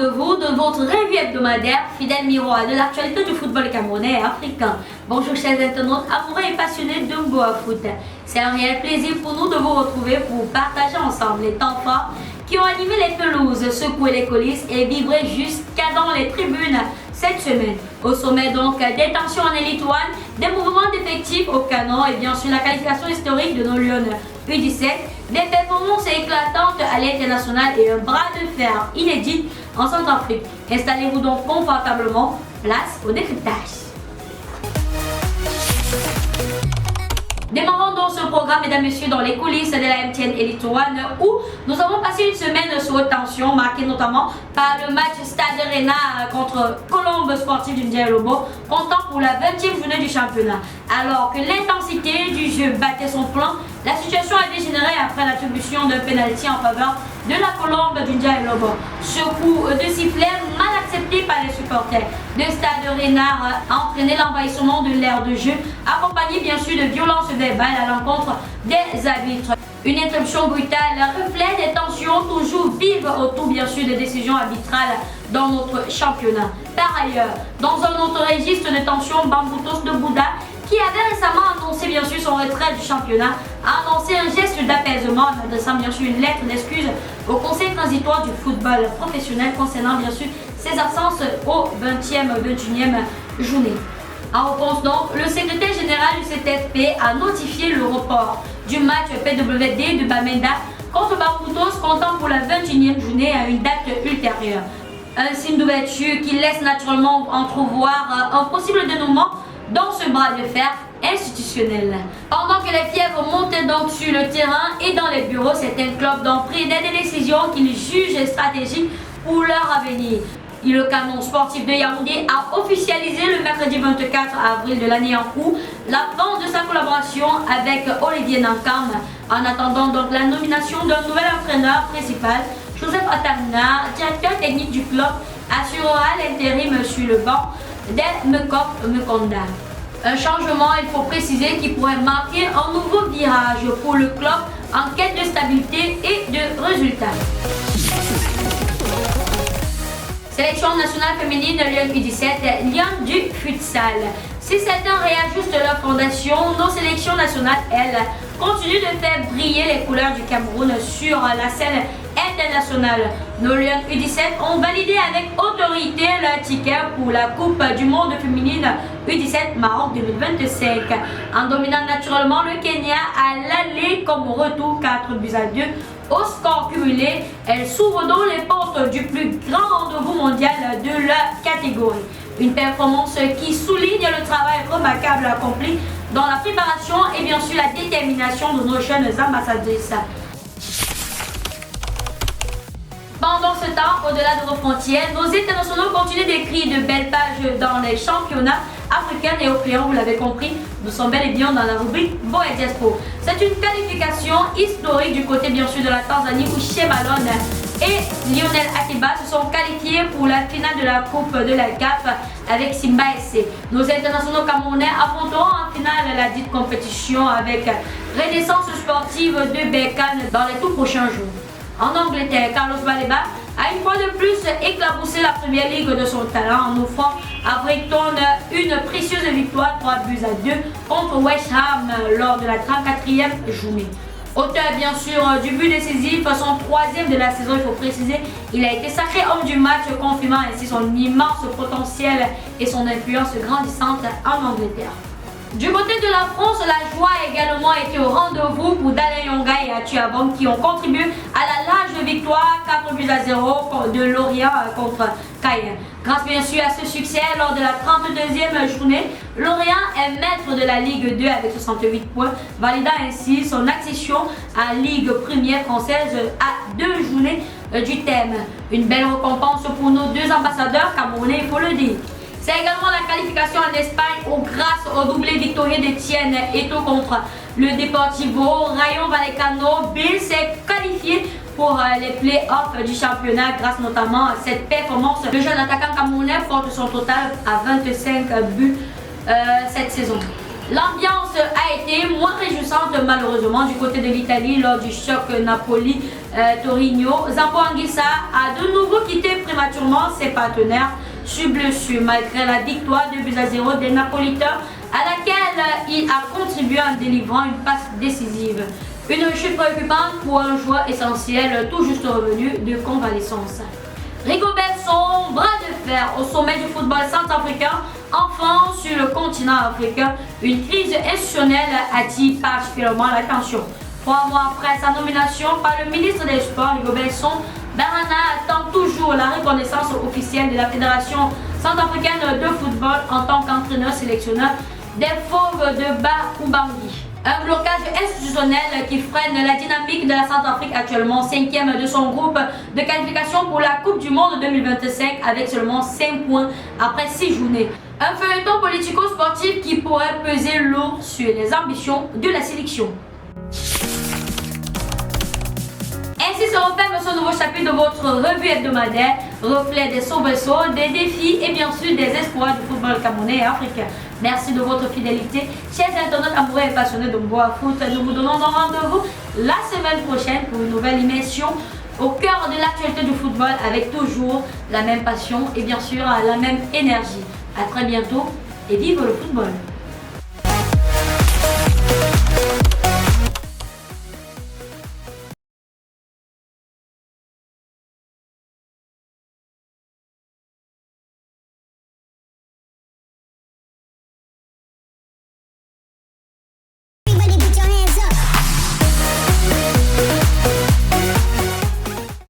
rendez-vous de votre revue hebdomadaire, fidèle miroir de l'actualité du football camerounais et africain. Bonjour chers internautes, amoureux et passionnés de Mboa Foot. C'est un réel plaisir pour nous de vous retrouver pour partager ensemble les temps forts qui ont animé les pelouses, secoué les coulisses et vibré jusqu'à dans les tribunes cette semaine. Au sommet donc des tensions en Elite One, des mouvements d'effectifs au canon et bien sûr la qualification historique de nos Lions U17, des performances éclatantes à l'international et un bras de fer inédit en Centrafrique. Installez-vous donc confortablement, place au décryptage. Démarrons donc ce programme, mesdames et messieurs, dans les coulisses de la MTN Elite One où nous avons passé une semaine sous haute tension, marquée notamment par le match Stade Arena contre Colombe Sportif du Lobo, comptant pour la 20e journée du championnat. Alors que l'intensité du jeu battait son plein, la situation a dégénéré après l'attribution d'un pénalty en faveur de la Colombe du Lobo. Ce coup de sifflet mal accepté par les supporters de Stade Arena a entraîné l'envahissement de l'aire de jeu, accompagné bien sûr de violences verbales à l'encontre des arbitres. Une interruption brutale, reflet des tensions toujours vives autour bien sûr des décisions arbitrales dans notre championnat. Par ailleurs, dans un autre registre de tensions, Bamboutos de Bouddha, qui avait récemment annoncé bien sûr son retrait du championnat, a annoncé un geste d'apaisement en adressant bien sûr une lettre d'excuse au conseil transitoire du football professionnel concernant bien sûr ses absences aux 20e, 21e journées. En réponse donc, le secrétaire général du CTFP a notifié le report du match PWD de Bamenda contre Bamboutos comptant pour la 21e journée à une date ultérieure. Un signe d'ouverture qui laisse naturellement entrevoir un possible dénouement dans ce bras de fer institutionnel. Pendant que les fièvres montaient donc sur le terrain et dans les bureaux, certains clubs ont pris des décisions qu'ils jugent stratégiques pour leur avenir. Le canon sportif de Yaoundé a officialisé le mercredi 24 avril de l'année en cours la fin de sa collaboration avec Olivier Nankam. En attendant donc la nomination d'un nouvel entraîneur principal, Joseph Atamina, directeur technique du club, assurera l'intérim sur le banc des Mekop Mekonda. Un changement, il faut préciser, qui pourrait marquer un nouveau virage pour le club en quête de stabilité et de résultats. Sélection nationale féminine Lyon U17, Lyon du futsal. Si certains réajustent leur fondation, nos sélections nationales, elles, continuent de faire briller les couleurs du Cameroun sur la scène internationale. Nos Lions U17 ont validé avec autorité leur ticket pour la Coupe du Monde féminine U17 Maroc 2025. En dominant naturellement le Kenya à l'aller comme au retour 4-2. Au score cumulé, elles s'ouvrent donc les portes du plus grand rendez-vous mondial de leur catégorie. Une performance qui souligne le travail remarquable accompli dans la préparation et bien sûr la détermination de nos jeunes ambassadrices. Pendant ce temps, au-delà de nos frontières, nos internationaux continuent d'écrire de belles pages dans les championnats africains et européens, vous l'avez compris, nous sommes bel et bien dans la rubrique Boa Diaspora. C'est une qualification historique du côté bien sûr de la Tanzanie où Shemalon et Lionel Akiba se sont qualifiés pour la finale de la Coupe de la CAF avec Simba SC. Nos internationaux camerounais affronteront en finale la dite compétition avec Renaissance sportive de Berkane dans les tout prochains jours. En Angleterre, Carlos Baleba a une fois de plus éclaboussé la première ligue de son talent en offrant à Brighton une précieuse victoire 3-2 contre West Ham lors de la 34e journée. Auteur bien sûr du but décisif, son troisième de la saison, il faut préciser, il a été sacré homme du match, confirmant ainsi son immense potentiel et son influence grandissante en Angleterre. Du côté de la France, la joie a également été au rendez-vous pour Dalen Yonga et Atu Abong qui ont contribué à la large victoire 4-0 de Lorient contre Cayenne. Grâce bien sûr à ce succès, lors de la 32e journée, Lorient est maître de la Ligue 2 avec 68 points, validant ainsi son accession à Ligue première française à 2 journées du thème. Une belle récompense pour nos deux ambassadeurs camerounais, il faut le dire. C'est également la qualification en Espagne où grâce au doublé victorieux d'Etienne Eto'o contre le Deportivo, Rayo Vallecano B s'est qualifié pour les play-offs du championnat grâce notamment à cette performance. Le jeune attaquant camerounais porte son total à 25 buts cette saison. L'ambiance a été moins réjouissante malheureusement du côté de l'Italie lors du choc Napoli-Torino. Zambo Anguissa a de nouveau quitté prématurément ses partenaires sur blessure malgré la victoire de 2-0 des Napolitains à laquelle il a contribué en délivrant une passe décisive. Une chute préoccupante pour un joueur essentiel tout juste revenu de convalescence. Rigobert, son bras de fer au sommet du football centrafricain. Enfin, sur le continent africain, une crise institutionnelle attire particulièrement l'attention. 3 mois après sa nomination par le ministre des Sports, Rigobert Song-Bahana attend toujours la reconnaissance officielle de la Fédération centrafricaine de football en tant qu'entraîneur-sélectionneur des Fauves de Bas-Ubangi. Un blocage institutionnel qui freine la dynamique de la Centrafrique actuellement 5e de son groupe de qualification pour la Coupe du Monde 2025 avec seulement 5 points après 6 journées. Un feuilleton politico-sportif qui pourrait peser lourd sur les ambitions de la sélection. Ainsi se referme ce nouveau chapitre de votre revue hebdomadaire, reflet des soubresauts, des défis et bien sûr des espoirs du football camerounais et africain. Merci de votre fidélité. Chers internautes amoureux et passionnés de Boa Foot, nous vous donnons rendez-vous la semaine prochaine pour une nouvelle immersion au cœur de l'actualité du football avec toujours la même passion et bien sûr la même énergie. A très bientôt et vive le football!